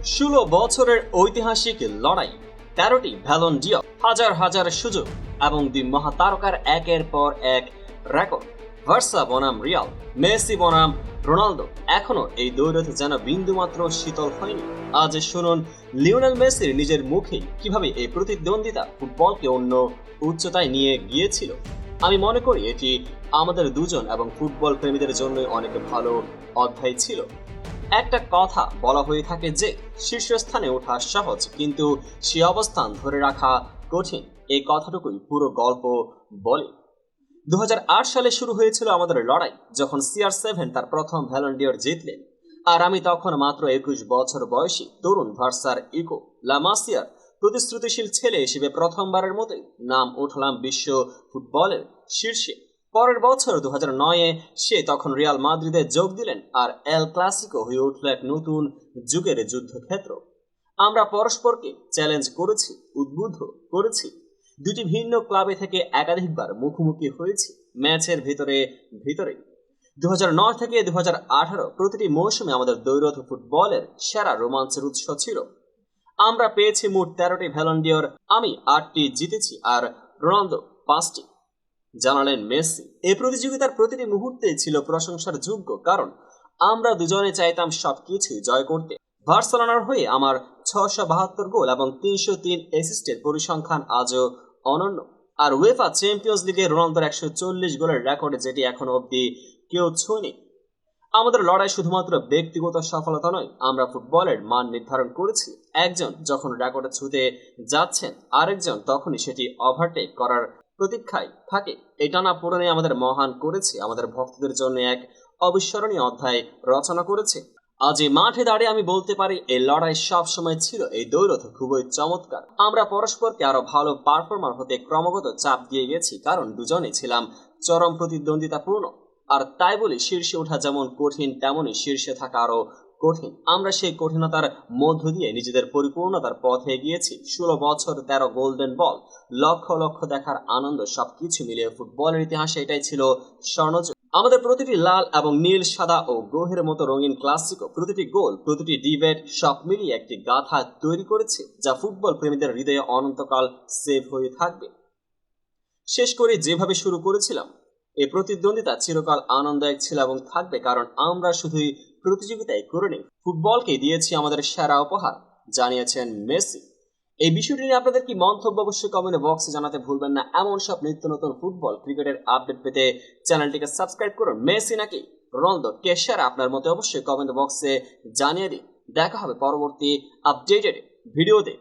16 বছরের ঐতিহাসিক লড়াই, 13টি ব্যালন ডি'র, হাজার হাজার সুযোগ এবং দুই মহাতারকার একের পর এক রেকর্ড। বার্সা বনাম রিয়াল, মেসি বনাম রোনালদো, এখনো এই দ্বৈরথ যেন বিন্দুমাত্র শীতল হয়নি। আজ শুনুন লিওনেল মেসির নিজের মুখেই কিভাবে এই প্রতিদ্বন্দ্বিতা ফুটবলকে অন্য উচ্চতায় নিয়ে গিয়েছিল। আমি মনে করি এটি আমাদের দুজন এবং ফুটবল প্রেমীদের জন্য অনেক ভালো অধ্যায় ছিল। একটা কথা বলা হয়ে থাকে যে শীর্ষস্থানে ওঠা সহজ, কিন্তু সে অবস্থান ধরে রাখা কঠিন। এই কথাটুকুই পুরো গল্প বলে। 2008 সালে শুরু হয়েছিল আমাদের লড়াই, যখন CR7 তার প্রথম ব্যালন ডি'র জিতলেন। আর আমি তখন মাত্র 21 বছর বয়সী তরুণ ভার্সার ইকো লা মাসিয়ার প্রতিশ্রুতিশীল ছেলে হিসেবে প্রথমবারের মতোই নাম উঠলাম বিশ্ব ফুটবলের শীর্ষে। পরের বছর 2009-এ সে তখন রিয়াল মাদ্রিদে যোগ দিলেন, আর এল ক্লাসিকো হয়ে উঠল এক নতুন যুগের যুদ্ধক্ষেত্র। আমরা পরস্পরকে চ্যালেঞ্জ করেছি, উদ্বুদ্ধ করেছি। দুটি ভিন্ন ক্লাবে থেকে একাধিকবার মুখোমুখি হয়েছি ম্যাচের ভিতরে ভিতরে। 2009 থেকে 2018 প্রতিটি মৌসুমে আমাদের দ্বৈরথ ফুটবলের সেরা রোমাঞ্চের উৎস ছিল। আমরা পেয়েছি মোট 13টি ব্যালন ডি'র, আমি 8টি জিতেছি আর রোনালদো 5টি, জানালেন মেসি। এই প্রতিযোগিতার প্রতিটি মুহূর্তে ছিল প্রশংসার যোগ্য, কারণ আমরা দুজনে চাইতাম সবকিছু জয় করতে। বার্সেলোনার হয়ে আমার 672 গোল এবং 303 অ্যাসিস্টের পরিসংখ্যান আজও অনন্য। আর উয়েফা চ্যাম্পিয়ন্স লিগে রোনালদোর 140 গোলের রেকর্ড, যেটি এখনো অবধি কেউ ছোঁয়নি। আমাদের লড়াই শুধুমাত্র ব্যক্তিগত সফলতা নয়, আমরা ফুটবলের মান নির্ধারণ করেছি। একজন যখন রেকর্ড ছুঁতে যাচ্ছেন, আরেকজন তখনই সেটি ওভারটেক করার প্রতীক্ষায় থাকে। এই টানাপোড়েনে আমাদের মহান করেছে, আমাদের ভক্তদের জন্য এক অবিস্মরণীয় অধ্যায় রচনা করেছে। আজ এই মাঠে দাঁড়িয়ে আমি বলতে পারি এই লড়াই সব সময় ছিল, এই দ্বৈরথ খুবই চমৎকার। আমরা পরস্পরকে আরো ভালো পারফর্মার হতে ক্রমাগত চাপ দিয়ে গেছি, কারণ দুজনেই ছিলাম চরম প্রতিদ্বন্দ্বিতাপূর্ণ। আর তাই বলি, শীর্ষে ওঠা যেমন কঠিন, তেমনই শীর্ষে থাকা আরো কঠিন। আমরা সেই কঠিনতার মধ্য দিয়ে নিজেদের পরিপূর্ণতার পথে এগিয়েছি। 16 বছর, 13 গোল্ডেন বল, লক্ষ লক্ষ দেখার আনন্দ, সবকিছু মিলিয়ে ফুটবলের ইতিহাসে এটাই ছিল স্বর্ণযুগ। আমাদের প্রতিটি লাল এবং নীল, সাদা ও গ্রহের মতো রঙিন ক্লাসিকো, প্রতিটি গোল, প্রতিটি ডিবেট, সব মিলিয়ে একটি গাথা তৈরি করেছে যা ফুটবল প্রেমীদের হৃদয়ে অনন্তকাল সেভ হয়ে থাকবে। শেষ করে যেভাবে শুরু করেছিলাম, এই প্রতিদ্বন্দ্বিতা চিরকাল আনন্দদায়ক ছিল এবং থাকবে, কারণ আমরা শুধুই প্রতিযোগিতায় করিনি, ফুটবলকে দিয়েছি আমাদের সেরা উপহার, জানিয়েছেন মেসি। এই বিষয়টি নিয়ে আপনাদের কি মন্তব্য অবশ্যই কমেন্ট বক্সে জানাতে ভুলবেন না। এমন সব নিত্য নতুন ফুটবল ক্রিকেটের আপডেট পেতে চ্যানেলটিকে সাবস্ক্রাইব করুন। মেসি নাকি রোনালদো, কে সেরা, আপনার মতে অবশ্যই কমেন্ট বক্সে জানিয়ে দিন। দেখা হবে পরবর্তী আপডেটেড ভিডিওতে।